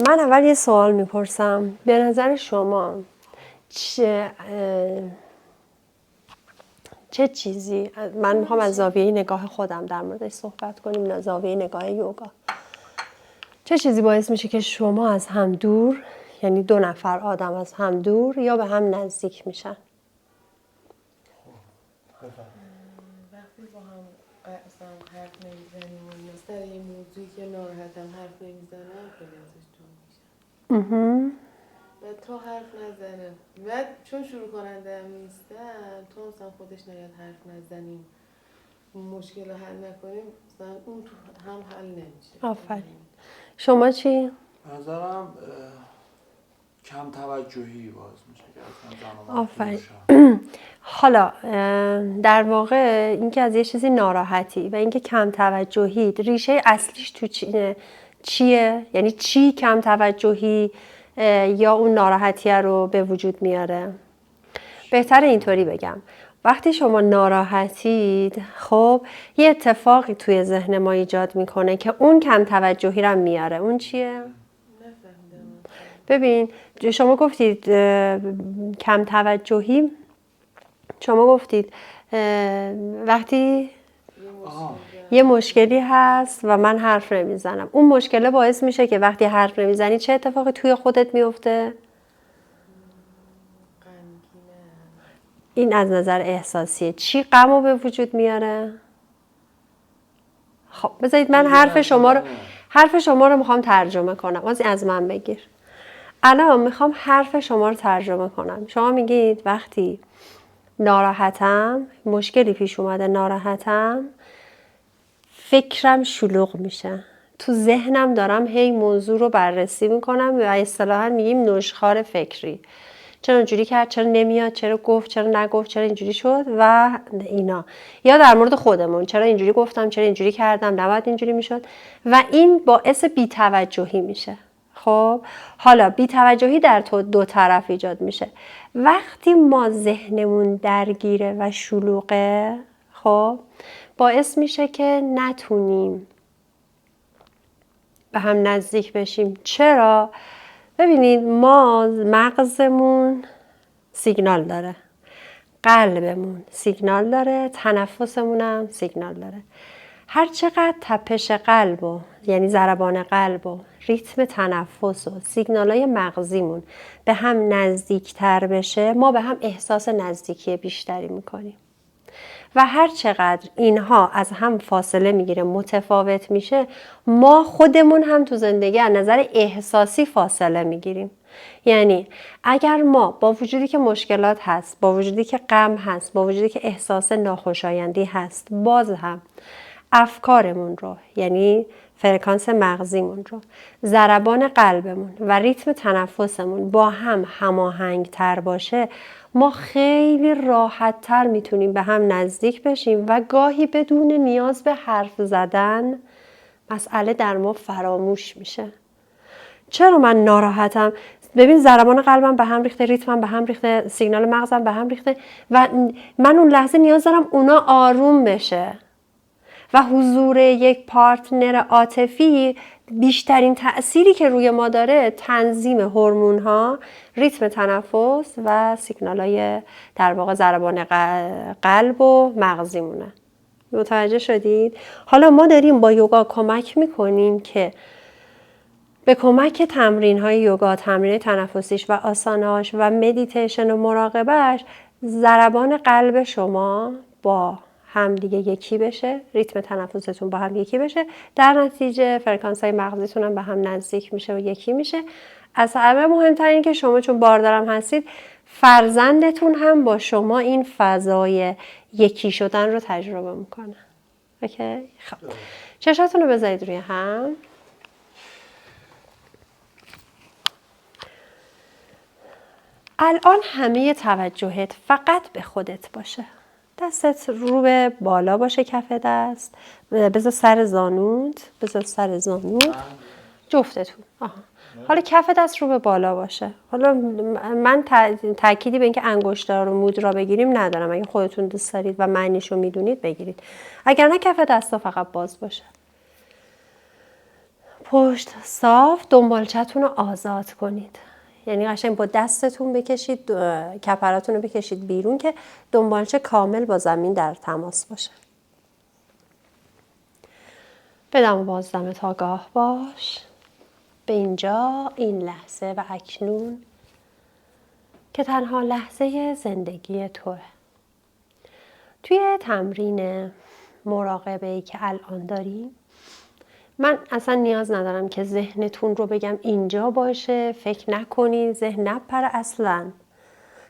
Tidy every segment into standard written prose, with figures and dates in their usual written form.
من اول یه سوال میپرسم. به نظر شما چه چیزی، من میخوام از زاویه نگاه خودم در موردش صحبت کنیم، زاویه نگاه یوگا، چه چیزی باعث میشه که شما از هم دور، یعنی دو نفر آدم از هم دور یا به هم نزدیک میشن؟ وقتی با هم اصلا حرف نمیزنیم و اینا سر یه موضوعی که ناراحتم حرف نمیزنم خیلی ازش دور میشم و تا حرف نزنم و چون شروع کننده هم نیستم تو مثلا خودش نیاد حرف نزنیم مشکل رو حل نکنیم مثلا اون تو هم حل نمیشه. آفرین. شما چی؟ نظرم کم توجهی باعث میشه که اصلا آفرین. حالا در واقع اینکه از یه چیزی ناراحتی و اینکه کم توجهی ریشه اصلیش تو چیه؟ یعنی چی کم توجهی یا اون ناراحتیه رو به وجود میاره؟ بهتره اینطوری بگم، وقتی شما ناراحتید خب یه اتفاقی توی ذهن ما ایجاد میکنه که اون کم توجهی رو میاره. اون چیه؟ ببین شما گفتید کم توجهی، شما گفتید وقتی یه مشکلی هست و من حرف نمیزنم، اون مشکله باعث میشه که وقتی حرف نمیزنی چه اتفاقی توی خودت میفته؟ این از نظر احساسیه. چی غم رو به وجود میاره؟ خب بذارید من حرف شما رو میخوام ترجمه کنم. از من بگیر. الان میخوام حرف شما رو ترجمه کنم. شما میگید وقتی ناراحتم، مشکلی پیش اومده، ناراحتم، فکرم شلوغ میشه، تو ذهنم دارم هی موضوع رو بررسی میکنم و اصطلاحاً میگیم نشخوار فکری. چرا اینجوری کرد، چرا نمیاد، چرا گفت، چرا نگفت، چرا اینجوری شد و اینا. یا در مورد خودمون، چرا اینجوری گفتم، چرا اینجوری کردم، نباید اینجوری میشد. و این باعث بی‌توجهی میشه. خب حالا بی‌توجهی در دو طرف ایجاد میشه. وقتی ما ذهنمون درگیره و شلوغه، خب باعث میشه که نتونیم به هم نزدیک بشیم. چرا؟ ببینید ما مغزمون سیگنال داره، قلبمون سیگنال داره، تنفسمون هم سیگنال داره. هر چقدر تپش قلب و یعنی ضربان قلب و ریتم تنفس و سیگنالای مغزیمون به هم نزدیکتر بشه، ما به هم احساس نزدیکی بیشتری میکنیم. و هر چقدر اینها از هم فاصله میگیره، متفاوت میشه، ما خودمون هم تو زندگی از نظر احساسی فاصله میگیریم. یعنی اگر ما با وجودی که مشکلات هست، با وجودی که غم هست، با وجودی که احساس ناخوشایندی هست، باز هم افکارمون رو، یعنی فرکانس مغزیمون رو، ضربان قلبمون و ریتم تنفسمون با هم هماهنگ تر باشه، ما خیلی راحت تر میتونیم به هم نزدیک بشیم و گاهی بدون نیاز به حرف زدن مسئله در ما فراموش میشه. چرا من ناراحتم؟ ببین ضربان قلبم به هم ریخته، ریتمم به هم ریخته، سیگنال مغزم به هم ریخته و من اون لحظه نیاز دارم اونا آروم بشه. و حضور یک پارتنر عاطفی بیشترین تأثیری که روی ما داره تنظیم هورمون‌ها، ریتم تنفس و سیگنال‌های در واقع ضربان قلب و مغزیمونه. متوجه شدید؟ حالا ما داریم با یوگا کمک میکنیم که به کمک تمرین‌های یوگا، تمرین تنفسیش و آساناش و مدیتیشن و مراقبهش، ضربان قلب شما با هم دیگه یکی بشه، ریتم تنفستون با هم یکی بشه، در نتیجه فرکانس‌های مغزیتون هم به هم نزدیک میشه و یکی میشه. از همه مهمتر این که شما چون باردارم هستید، فرزندتون هم با شما این فضای یکی شدن رو تجربه میکنه. اوکی؟ خب چشاتون رو بذارید روی هم. الان همه توجهت فقط به خودت باشه. دستت رو به بالا باشه، کف دست. بذار سر زانوت. جفتتون. حالا کف دست رو به بالا باشه. حالا من تأکیدی به اینکه انگشت‌ها رو مود بگیریم ندارم. اگه خودتون دوست دارید و معنیشو میدونید بگیرید. اگر نه کف دستا فقط باز باشه. پشت صاف دنبالچتون رو آزاد کنید. یعنی قشنگ با دستتون بکشید کپراتون رو بکشید بیرون که دنبالچه کامل با زمین در تماس باشه. بدم و بازدمت آگاه باش به اینجا، این لحظه و اکنون که تنها لحظه زندگی توه. توی تمرین مراقبه‌ای که الان داریم من اصلا نیاز ندارم که ذهنتون رو بگم اینجا باشه، فکر نکنید، ذهن نپره اصلا.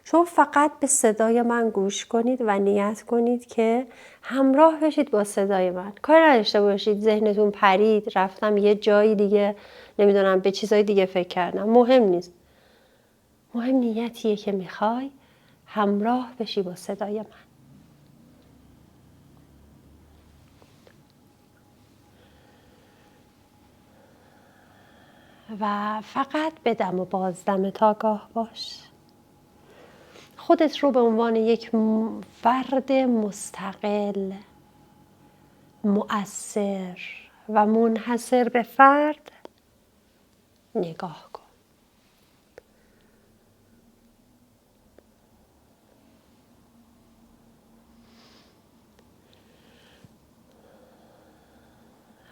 شما فقط به صدای من گوش کنید و نیت کنید که همراه بشید با صدای من. کاری نداشته باشید ذهنتون پرید، رفتم یه جایی دیگه، نمیدونم به چیزای دیگه فکر کردم. مهم نیست. مهم نیتیه که میخوای همراه بشی با صدای من. و فقط به دم و بازدمت آگاه باش. خودت رو به عنوان یک فرد مستقل، مؤثر و منحصر به فرد نگاه کن.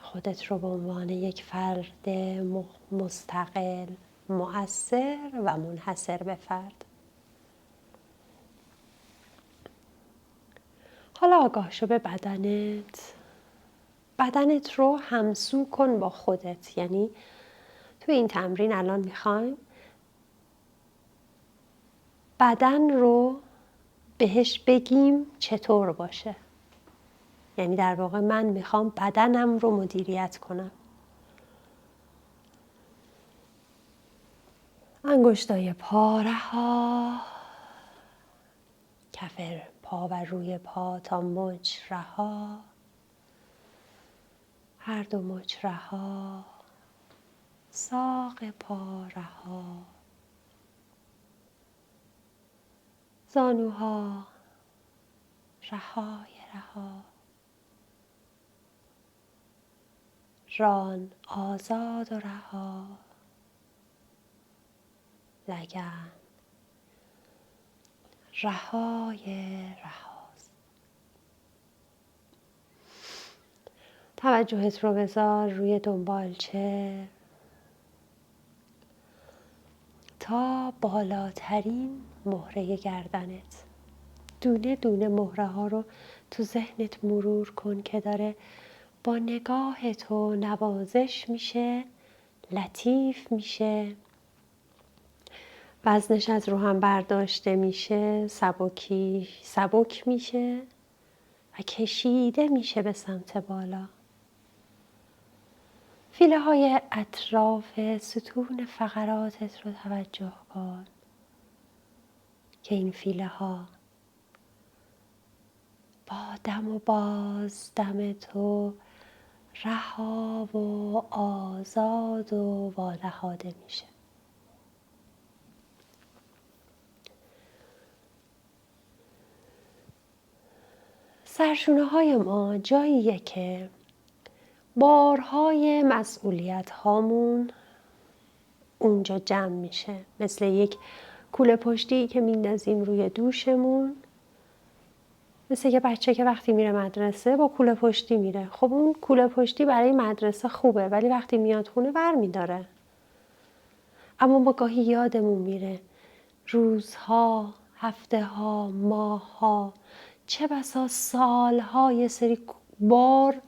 خودت رو به عنوان یک فرد مستقل، مؤثر و منحصر به فرد. حالا آگاه شو به بدنت. بدنت رو همسو کن با خودت. یعنی تو این تمرین الان میخوایم بدن رو بهش بگیم چطور باشه. یعنی در واقع من میخوام بدنم رو مدیریت کنم. انگشتای پا رها، کف پا و روی پا تا مچ رها، هر دو مچ رها، ساق پا رها، زانوها رهای رها، ران آزاد و رها، لگن رهای رهاست. توجهت رو بذار روی دنبالچه تا بالاترین مهره گردنت. دونه دونه مهره ها رو تو ذهنت مرور کن که داره با نگاه تو نوازش میشه، لطیف میشه، وزنش از رو هم برداشته میشه، سبک میشه و کشیده میشه به سمت بالا. فیله های اطراف ستون فقراتت رو توجه کن که این فیله ها با دم و باز دم تو رها و آزاد و وانهاده میشه. سرشونه های ما جاییه که بارهای مسئولیت هامون اونجا جمع میشه. مثل یک کوله پشتی که میندازیم روی دوشمون. مثل یه بچه که وقتی میره مدرسه با کوله پشتی میره. خب اون کوله پشتی برای مدرسه خوبه ولی وقتی میاد خونه بر میداره. اما ما گاهی یادمون میره روزها، هفته ها، ماه ها، چه بسا سالها یه سری بار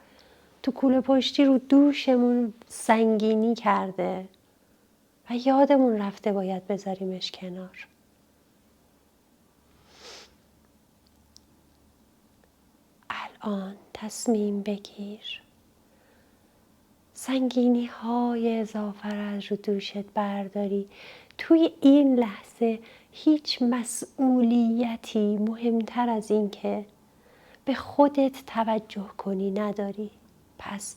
تو کوله پشتی رو دوشمون سنگینی کرده و یادمون رفته باید بذاریمش کنار. الان تصمیم بگیر سنگینی های اضافه را از رو دوشت برداری. توی این لحظه هیچ مسئولیتی مهمتر از این که به خودت توجه کنی نداری. پس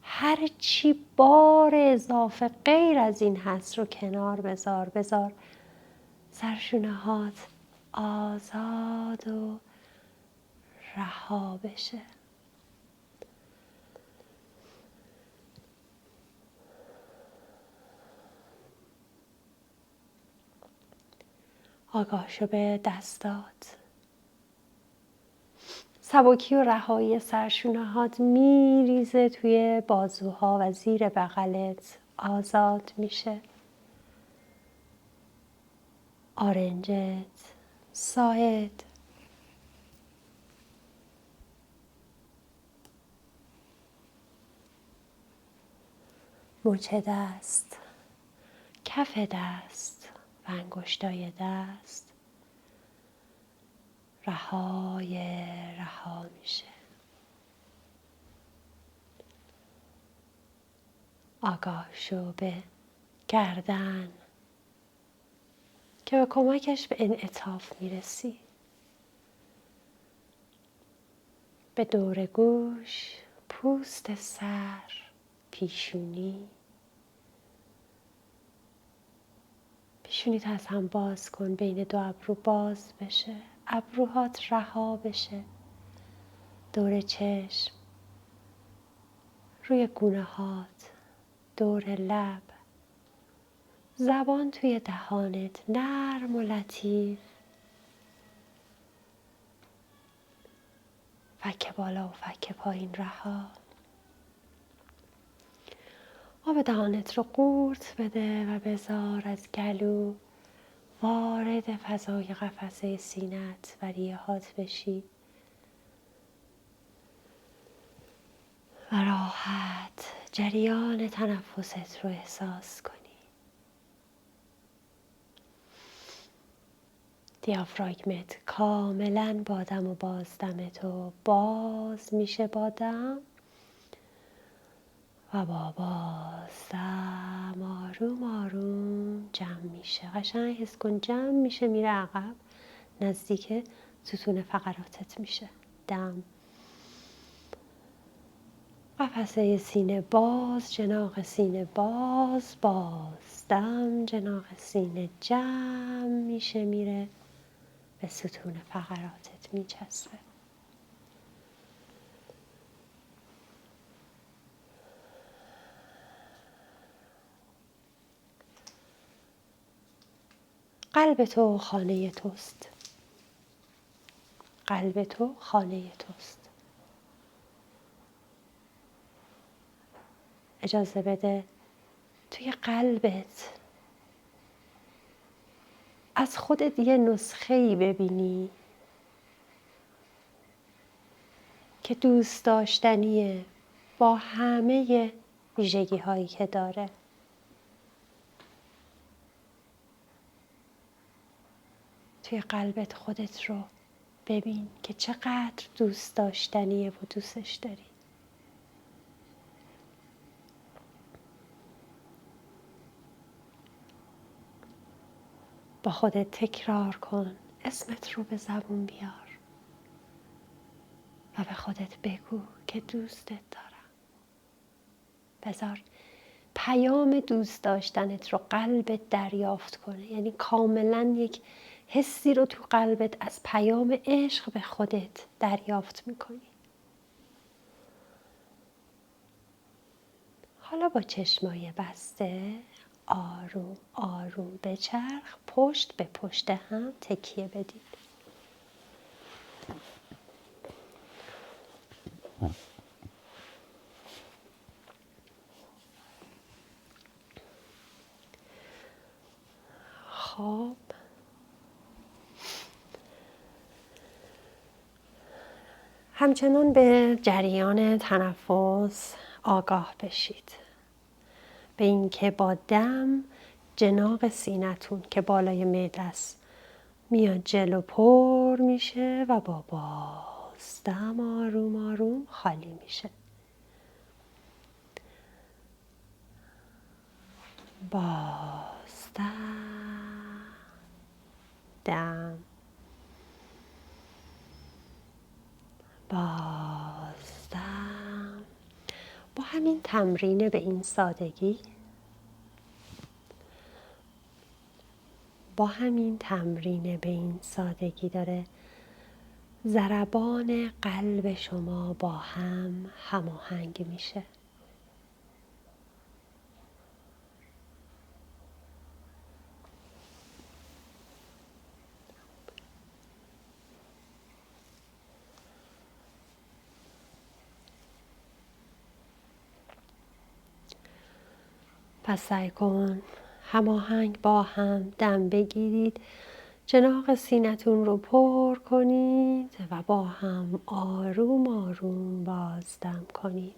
هر چی بار اضافه غیر از این هست رو کنار بذار سرشونه هات آزاد و رها بشه. آگاه شو به دستات. سبکی و رهایی سرشونه هات میریزه توی بازوها و زیر بغلت آزاد میشه. آرنجت، ساعد، مچ دست، کف دست و انگشتای دست رها میشه. آگاه شو به گردن که به کمکش به انعطاف میرسی. به دور گوش، پوست سر، پیشونی. پیشونیت از هم باز کن، بین دو ابرو باز بشه، ابروهات رها بشه. دور چشم، روی گونه هات، دور لب، زبان توی دهانت نرم و لطیف. فک بالا و فک پایین رها. آب دهانت رو قورت بده و بذار از گلو وارد فضای قفسه سینه‌ات و ریه‌هات بشی و راحت جریان تنفست رو احساس کنی. دیافراگمت کاملا با دم و بازدم تو باز میشه با دم و با بازدم آروم آروم جمع میشه. قشنگ حس کن جمع میشه، میره عقب، نزدیک ستون فقراتت میشه. دم، قفسه سینه باز، جناق سینه باز، دم، جناق سینه جمع میشه، میره به ستون فقراتت میچسبه. قلب تو خانه توست. قلب تو خانه توست. اجازه بده توی قلبت از خودت یه نسخه‌ای ببینی که دوست داشتنیه، با همه ویژگی هایی که داره. توی قلبت خودت رو ببین که چقدر دوست داشتنیه و دوستش داری. با خودت تکرار کن، اسمت رو به زبون بیار و به خودت بگو که دوستت دارم. بذار پیام دوست داشتنت رو قلبت دریافت کنه. یعنی کاملا یک حسی رو تو قلبت از پیام عشق به خودت دریافت میکنی. حالا با چشمای بسته آروم آروم بچرخ، پشت به پشت هم تکیه بدید. خب همچنان به جریان تنفس آگاه بشید، به اینکه با دم جناق سینه‌تون که بالای معده است میاد جلو پر میشه و با بازدم آروم آروم خالی میشه. بازدم، دم، بازدم. با همین تمرین به این سادگی، داره ضربان قلب شما با هم هماهنگ میشه. پس سعی کن هماهنگ با هم دم بگیرید، چناق سینه‌تون رو پر کنید و با هم آروم آروم بازدم کنید.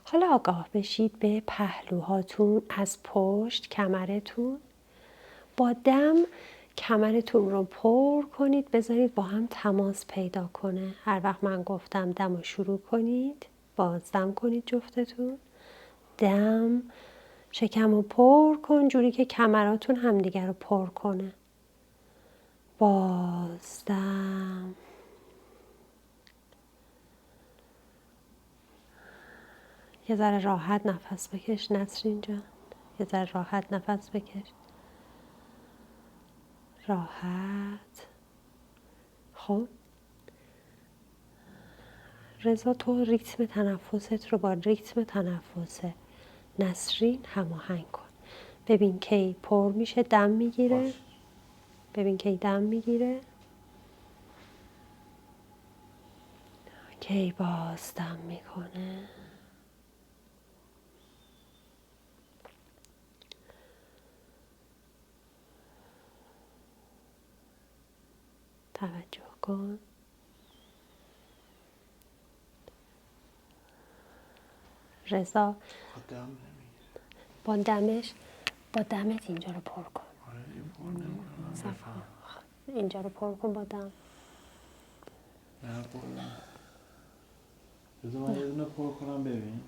حالا آگاه بشید به پهلوهاتون از پشت کمرتون. با دم کمرتون رو پر کنید، بذارید با هم تماس پیدا کنه. هر وقت من گفتم دم رو شروع کنید، بازدم کنید جفتتون. دم، شکم رو پر کن جوری که کمراتون همدیگر رو پر کنه. بازدم. یه ذره راحت نفس بکش نسرین جان. یه ذره راحت نفس بکش. راحت. خب رضا تو ریتم تنفست رو با ریتم تنفس نسرین هماهنگ کن. ببین کی پر میشه دم میگیره. ببین کی دم میگیره، کی باز دم میکنه. توجه کن. رضا با دمت اینجا رو پر کن. اینجا رو پر کن با دم. بذار من یه دونه پر کنم ببین.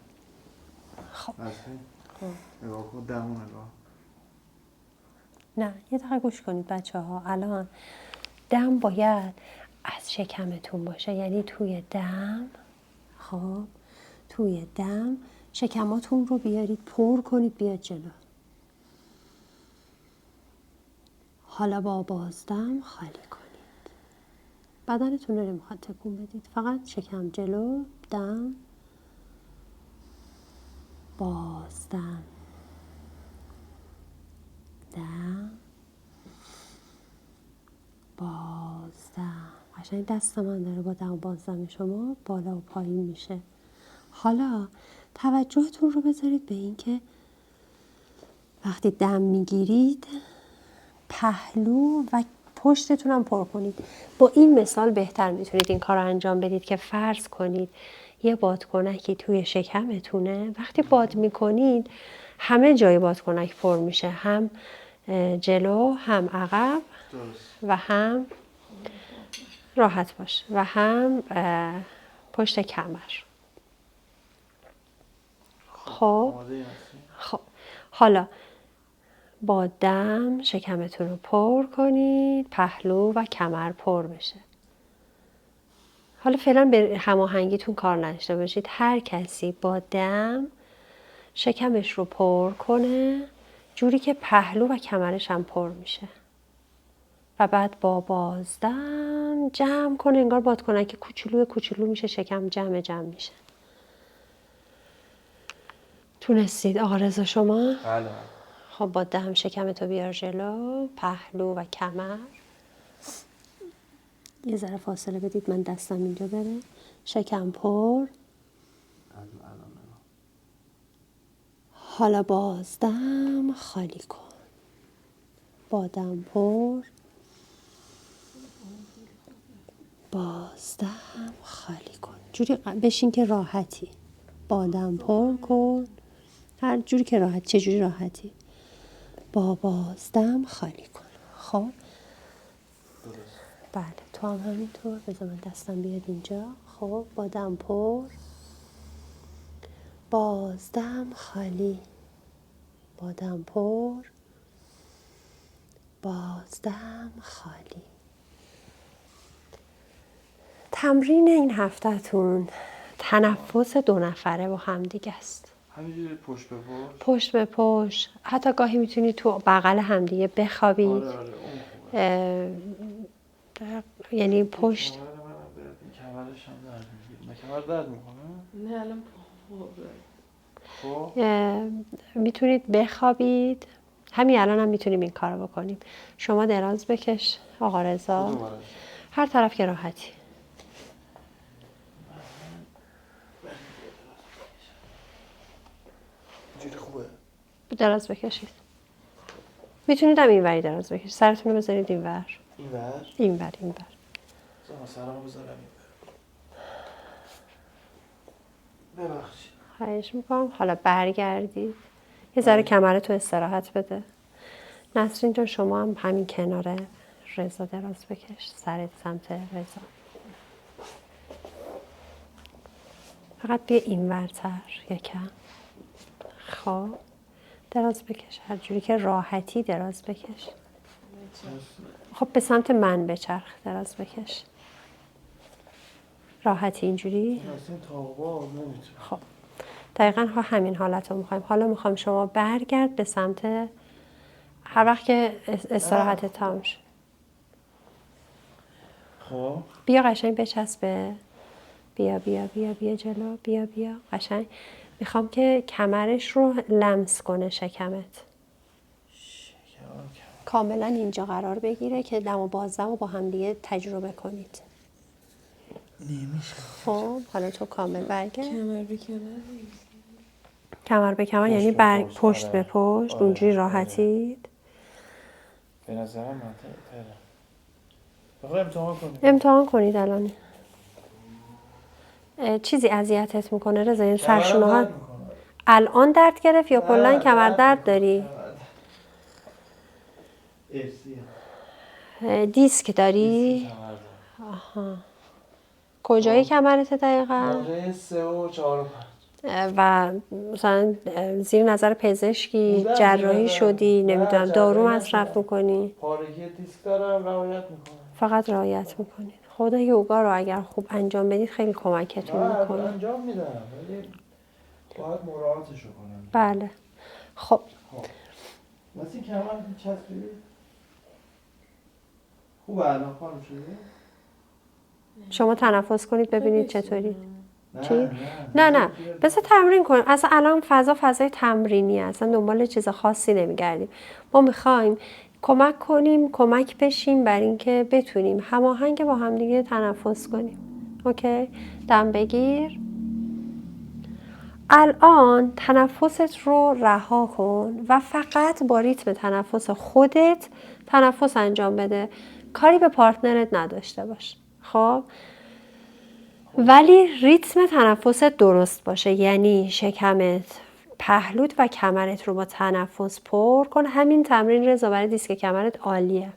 خب نگاه کن دمو نگاه. نه یه دقیقه گوش کنید بچه ها. الان دم باید از شکمتون باشه، یعنی توی دم. خب توی دم شکماتون رو بیارید پر کنید بیاد جلو. حالا با بازدم خالی کنید. بدنتون رو نمیخواد تکون بدید، فقط شکم جلو. دم، بازدم، دم، بازدم. قشنگ دست من داره با دم و بازدم شما بالا و پایین میشه. حالا توجهتون رو بذارید به این که وقتی دم میگیرید پهلو و پشتتون هم پر کنید. با این مثال بهتر میتونید این کار رو انجام بدید که فرض کنید یه بادکنکی توی شکمتونه. وقتی باد میکنید همه جای بادکنک پر میشه، هم جلو هم عقب و هم راحت باش و هم پشت کمر. خب حالا با دم شکمتون رو پر کنید، پهلو و کمر پر بشه. حالا فعلا به هماهنگیتون کار نداشته باشید. هر کسی با دم شکمش رو پر کنه جوری که پهلو و کمرش هم پر میشه و بعد با بازدم جمع کنه، انگار بادکنک کوچولو میشه، شکم جمع میشه. تونستید آقا رضا شما؟ بله. خب با دم شکمتو بیار جلو، پهلو و کمر. یه ذره فاصله بدید من دستم اینجا بره. شکم پر. حالا بازدم خالی کن. با دم پر. بازدم خالی کن. جوری بشین که راحتی. با دم پر کن. هر جوری که راحت. چه جوری راحتی؟ با بازدم خالی کن. خب بله تو هم همینطور. بذار من دستم بیاد اینجا. خب با دم پر. بازدم خالی. با دم پر. بازدم خالی. تمرین این هفتهتون تنفس 2 نفره با هم دیگه است. همینجوری پشت به پشت. پشت به پشت. حتی گاهی میتونید تو بغل همدیگه بخوابید. آره اون خوبه. یعنی پشت. کمرش هم درد میگیره. کمر درد میکنه؟ نه الان خب میتونید بخوابید. همین الان هم میتونیم این کارو بکنیم. شما دراز بکش آقا رضا. هر طرف که راحتی. اینجوری خوبه. دراز بکشید. میتونید هم اینوری دراز بکشید. سرتون رو بذارید اینور. اینور. اینور. زمان سرمو بذارم اینور. ببخشید. خواهش میکنم. حالا برگردید. یه ذره کمرتو استراحت بده. نسرین جان شما هم همین کناره رضا دراز بکش. سرت سمت رضا. فقط بیا اینورتر یکم. خب دراز بکش. هر جوری که راحتی دراز بکش. خب به سمت من بچرخ. دراز بکش. راحتی اینجوری. اصلا تاقا نمیتونم. خب دقیقا همین حالت رو میخوایم. حالا میخوام شما برگرد به سمت هر وقت که استراحت تمام شد. خب بیا قشنگ بچسبه. بیا جلو. بیا قشنگ. میخوام که کمرش رو لمس کنه شکمت. کاملا اینجا قرار بگیره که دم و بازدم رو با هم دیگه تجربه کنید. نمیشه. خب حالا تو کامل برگرد. کمر به کمر. کمر به کمر یعنی پشت به پشت. اونجوری راحتید. به نظرم منطقه تره. بخواه امتحان کنید. امتحان کنید الان. چیزی اذیتت میکنه رضا؟ این سرشونه ها الان درد گرفت یا کلا کمر درد داری؟ دیسک داری؟ آها. کجای کمرت دقیقا؟ موقع 3 و 4 و 5. و مثلا زیر نظر پزشکی جراحی شدی؟ نمیدونم دارو مصرف میکنی؟ پارگی دیسک دارم رعایت میکنم. فقط رعایت میکنید. خود یوگا رو اگر خوب انجام بدید خیلی کمکتون میکنه. انجام میدم ولی باید مراعاتش رو کنم. بله. خب مثل کمر چسبیدی؟ خوبه الان خانم شده؟ شما تنفس کنید ببینید چطوری. چی؟ نه بذار تمرین کنیم. اصلا الان فضای تمرینی اصلا دنبال چیز خاصی نمیگردیم. ما میخوایم کمک بشیم بر اینکه بتونیم هماهنگ با هم دیگه تنفس کنیم. اوکی؟ دم بگیر. الان تنفست رو رها کن و فقط با ریتم تنفس خودت تنفس انجام بده. کاری به پارتنرت نداشته باش. خب؟ ولی ریتم تنفست درست باشه. یعنی شکمت، پهلوت و کمرت رو با تنفس پر کن. همین تمرین رضا برای دیسک کمرت عالیه.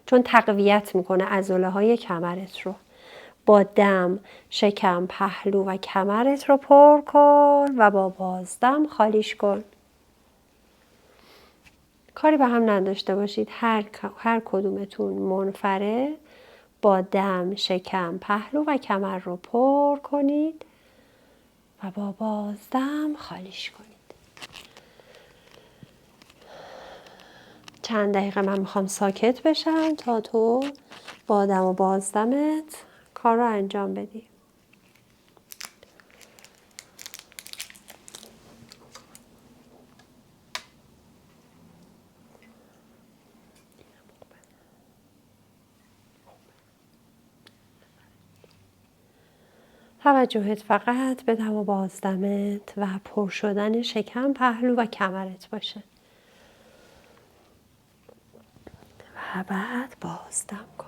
چون تقویت میکنه عضله های کمرت رو. با دم شکم، پهلو و کمرت رو پر کن و با بازدم خالیش کن. کاری به هم نداشته باشید. هر کدومتون منفرد با دم شکم، پهلو و کمر رو پر کنید و با بازدم خالیش کنید. چند دقیقه من میخوام ساکت بشم تا تو با دم و بازدمت کار رو انجام بدی. توجهت فقط به دم و بازدمت و پر شدن شکم، پهلو و کمرت باشه. و بعد بازدم کن.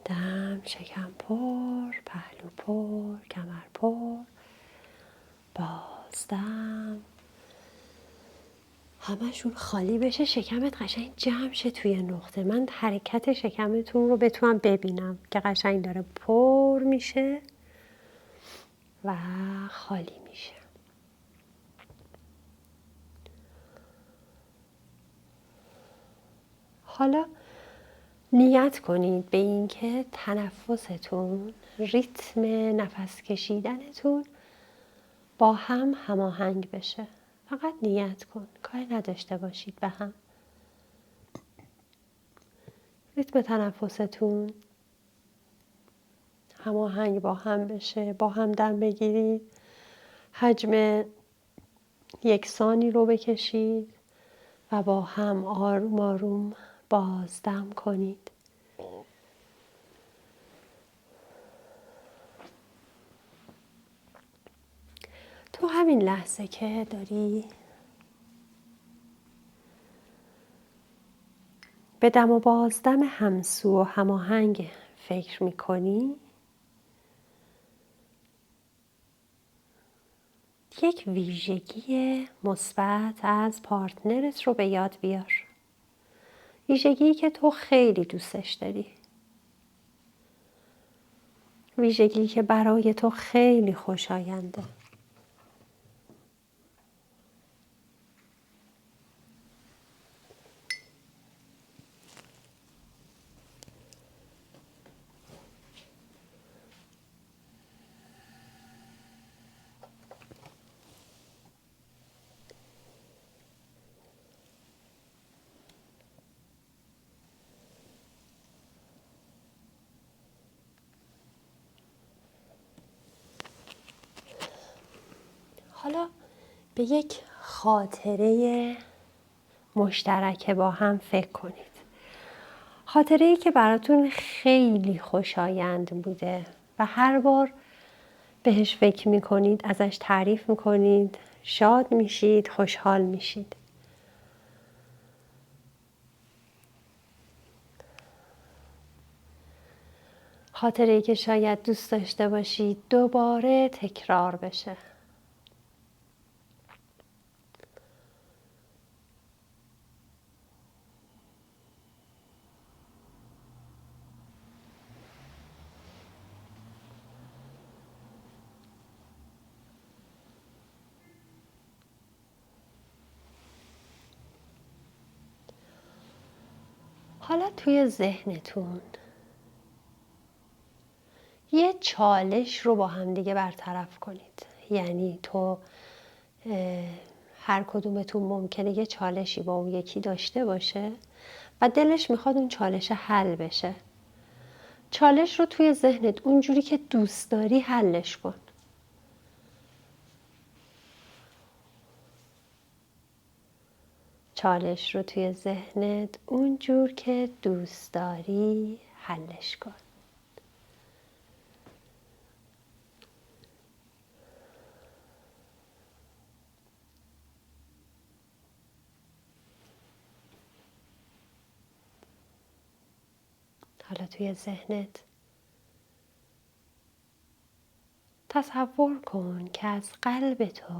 دم، شکم پر، پهلو پر، کمر پر، بازدم. همشون خالی بشه، شکمت قشنگ جمع شه توی نقطه. من حرکت شکمتون رو بتونم ببینم که قشنگ داره پر میشه و خالی میشه. حالا نیت کنید به اینکه تنفستون، ریتم نفس کشیدنتون با هم هماهنگ بشه. فقط نیت کن، کاری نداشته باشید به هم. ریتم تنفستون هماهنگ با هم بشه، با هم دم بگیرید، حجم یکسانی رو بکشید و با هم آروم آروم بازدم کنید. تو همین لحظه که داری به دم و بازدم همسو و هماهنگ فکر میکنی، یک ویژگی مثبت از پارتنرت رو به یاد بیار. ویژگی که تو خیلی دوستش داری. ویژگی که برای تو خیلی خوشاینده. حالا به یک خاطره مشترک با هم فکر کنید. خاطره‌ای که براتون خیلی خوشایند بوده و هر بار بهش فکر میکنید، ازش تعریف میکنید، شاد میشید، خوشحال میشید. خاطره‌ای که شاید دوست داشته باشید دوباره تکرار بشه. حالا توی ذهنتون یه چالش رو با هم دیگه برطرف کنید. یعنی تو هر کدومتون ممکنه یه چالشی با اون یکی داشته باشه و دلش میخواد اون چالش حل بشه. چالش رو توی ذهنت اونجوری که دوست داری حلش کن. چالش رو توی ذهنت اونجور که دوست داری حلش کن. حالا توی ذهنت تصور کن که از قلب تو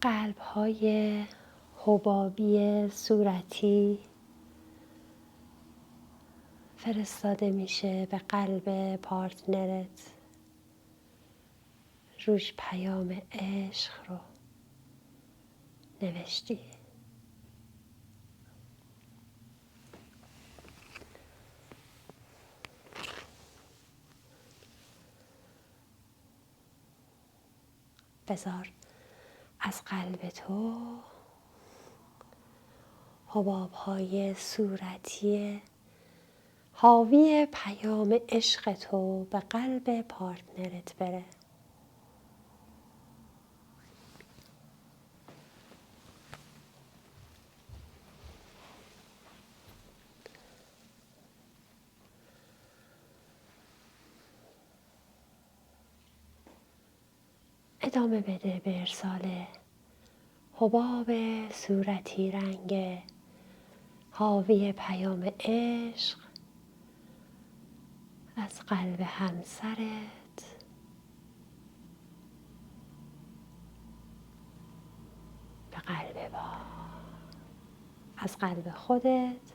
قلب‌های حبابی صورتی فرستاده میشه به قلب پارتنرت. روش پیام عشق رو نوشتی. بذار از قلب تو حباب‌های صورتی حاوی پیام عشق تو به قلب پارتنرت بره. ادامه بده به ارسال حباب صورتی رنگ حاوی پیام عشق از قلب همسرت به قلب از قلب خودت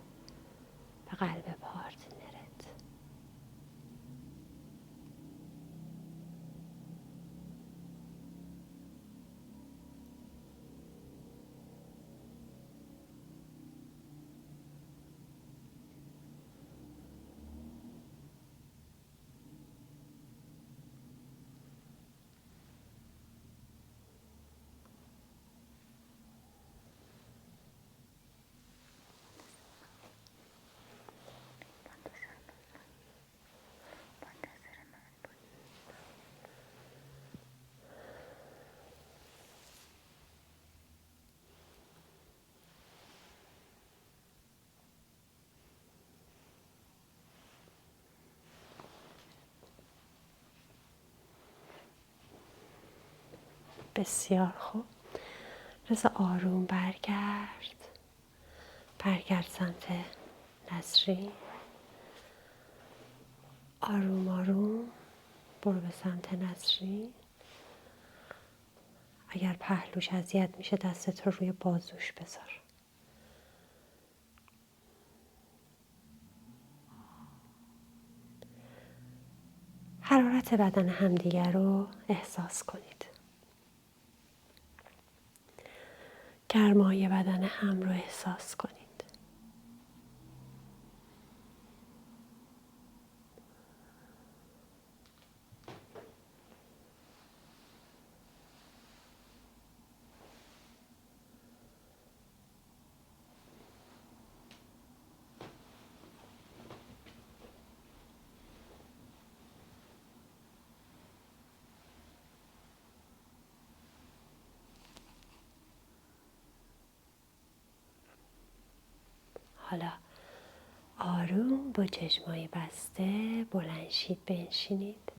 به قلب پارتنرت. بسیار خوب. رضا آروم برگرد سمت نسرین. آروم آروم برو به سمت نسرین. اگر پهلوش اذیت میشه دستت رو روی بازوش بذار. حرارت بدن همدیگر رو احساس کنید. گرمای بدن هم رو احساس کنید. حالا آروم با چشمای بسته بلند شید بنشینید.